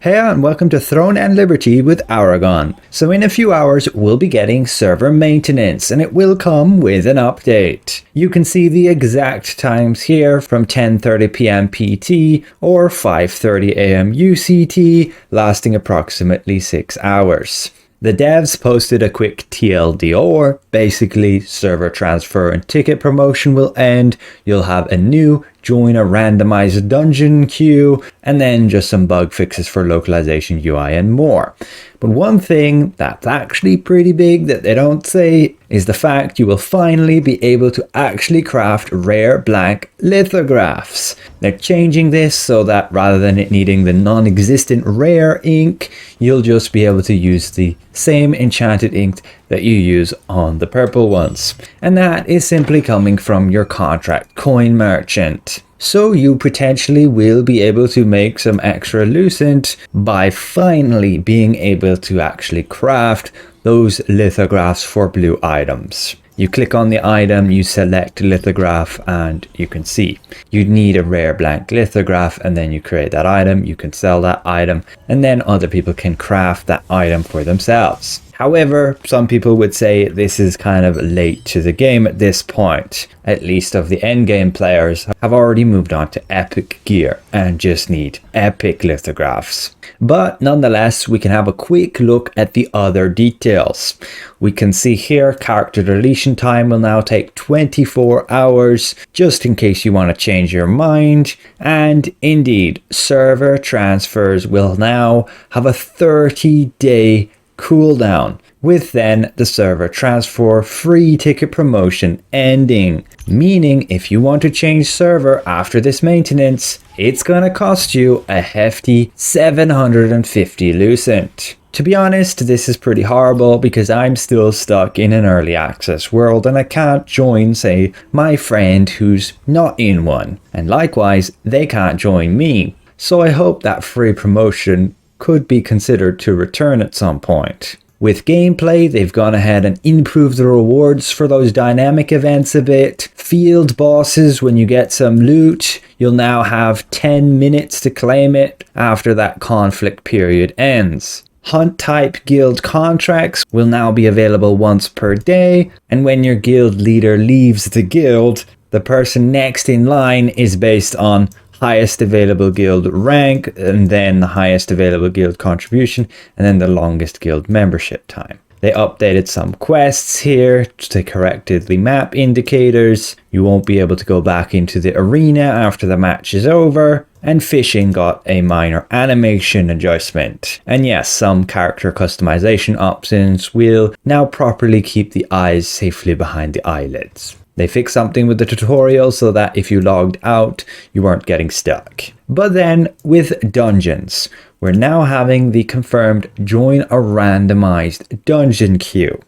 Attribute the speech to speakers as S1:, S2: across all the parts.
S1: Hey and welcome to Throne and Liberty with Aragon. So in a few hours we'll be getting server maintenance and it will come with an update. You can see the exact times here from 10:30 PM PT or 5:30 AM UCT, lasting approximately 6 hours. The devs posted a quick TLDR, basically server transfer and ticket promotion will end, you'll have a new join a randomized dungeon queue, and then just some bug fixes for localization UI and more. But one thing that's actually pretty big that they don't say is the fact you will finally be able to actually craft rare blank lithographs. They're changing this so that rather than it needing the non-existent rare ink, you'll just be able to use the same enchanted ink that you use on the purple ones. And that is simply coming from your contract coin merchant. So you potentially will be able to make some extra lucent by finally being able to actually craft those lithographs for blue items. You click on the item, you select lithograph, and you can see you'd need a rare blank lithograph, and then you create that item, you can sell that item, and then other people can craft that item for themselves. However, some people would say this is kind of late to the game at this point. At least of the endgame players have already moved on to epic gear and just need epic lithographs. But nonetheless, we can have a quick look at the other details. We can see here character deletion time will now take 24 hours, just in case you want to change your mind. And indeed, server transfers will now have a 30-day cooldown, with then the server transfer free ticket promotion ending. Meaning if you want to change server after this maintenance, it's gonna cost you a hefty 750 lucent. To be honest, this is pretty horrible because I'm still stuck in an early access world and I can't join, say, my friend who's not in one. And likewise, they can't join me. So I hope that free promotion could be considered to return at some point. With gameplay, they've gone ahead and improved the rewards for those dynamic events a bit. Field bosses, when you get some loot, you'll now have 10 minutes to claim it after that conflict period ends. Hunt type guild contracts will now be available once per day, and when your guild leader leaves the guild, the person next in line is based on highest available guild rank, and then the highest available guild contribution, and then the longest guild membership time. They updated some quests here, they corrected the map indicators, you won't be able to go back into the arena after the match is over, and fishing got a minor animation adjustment. And yes, some character customization options will now properly keep the eyes safely behind the eyelids. They fixed something with the tutorial so that if you logged out, you weren't getting stuck. But then with dungeons, we're now having the confirmed join a randomized dungeon queue.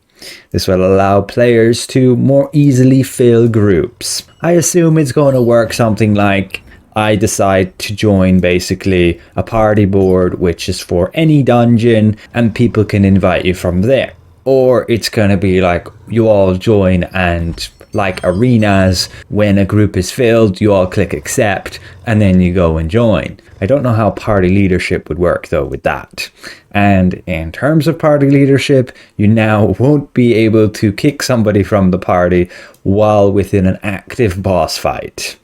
S1: This will allow players to more easily fill groups. I assume it's going to work something like I decide to join basically a party board which is for any dungeon and people can invite you from there. Or it's going to be like you all join and like arenas, when a group is filled, you all click accept and then you go and join. I don't know how party leadership would work though with that. And in terms of party leadership, you now won't be able to kick somebody from the party while within an active boss fight.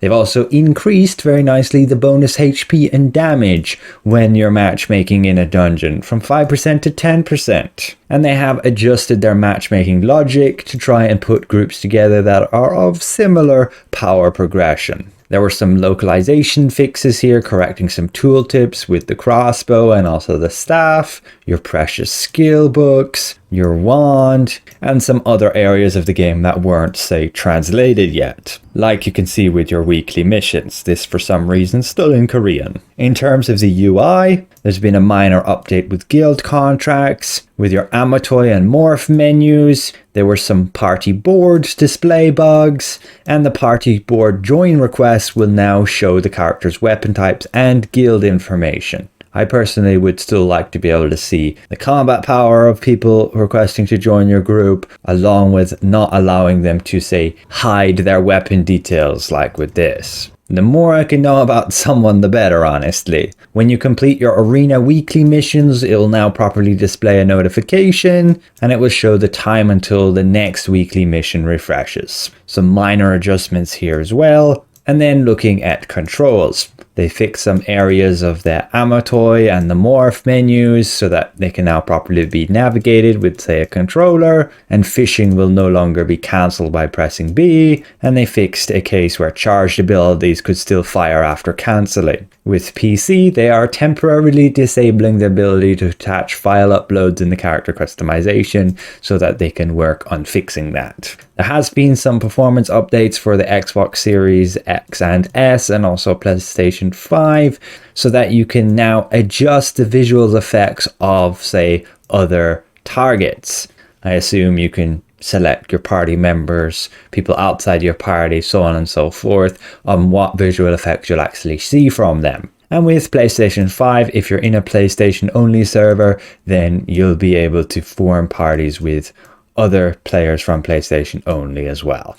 S1: They've also increased very nicely the bonus HP and damage when you're matchmaking in a dungeon from 5% to 10%. And they have adjusted their matchmaking logic to try and put groups together that are of similar power progression. There were some localization fixes here, correcting some tooltips with the crossbow and also the staff, your precious skill books, your wand, and some other areas of the game that weren't, say, translated yet. Like you can see with your weekly missions, this for some reason still in Korean. In terms of the UI, there's been a minor update with guild contracts, with your Amatoy and Morph menus. There were some party board display bugs, and the party board join requests will now show the character's weapon types and guild information. I personally would still like to be able to see the combat power of people requesting to join your group, along with not allowing them to, say, hide their weapon details like with this. The more I can know about someone, the better, honestly. When you complete your arena weekly missions, it will now properly display a notification, and it will show the time until the next weekly mission refreshes. Some minor adjustments here as well. And then looking at controls. They fix some areas of the Amatoy and the Morph menus so that they can now properly be navigated with, say, a controller, and fishing will no longer be cancelled by pressing B, and they fixed a case where charged abilities could still fire after cancelling. With PC, they are temporarily disabling the ability to attach file uploads in the character customization so that they can work on fixing that. There has been some performance updates for the Xbox Series X and S and also PlayStation 5 so that you can now adjust the visual effects of, say, other targets. I assume you can select your party members, people outside your party, so on and so forth, on what visual effects you'll actually see from them. And with PlayStation 5, if you're in a PlayStation only server, then you'll be able to form parties with other players from PlayStation only as well.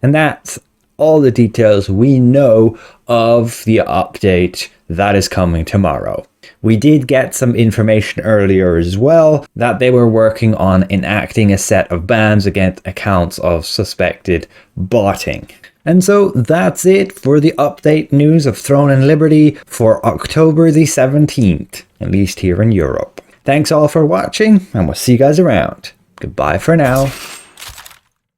S1: And that's all the details we know of the update that is coming tomorrow. We did get some information earlier as well that they were working on enacting a set of bans against accounts of suspected botting. And so that's it for the update news of Throne and Liberty for October the 17th, at least here in Europe. Thanks all for watching, and we'll see you guys around. Goodbye for now.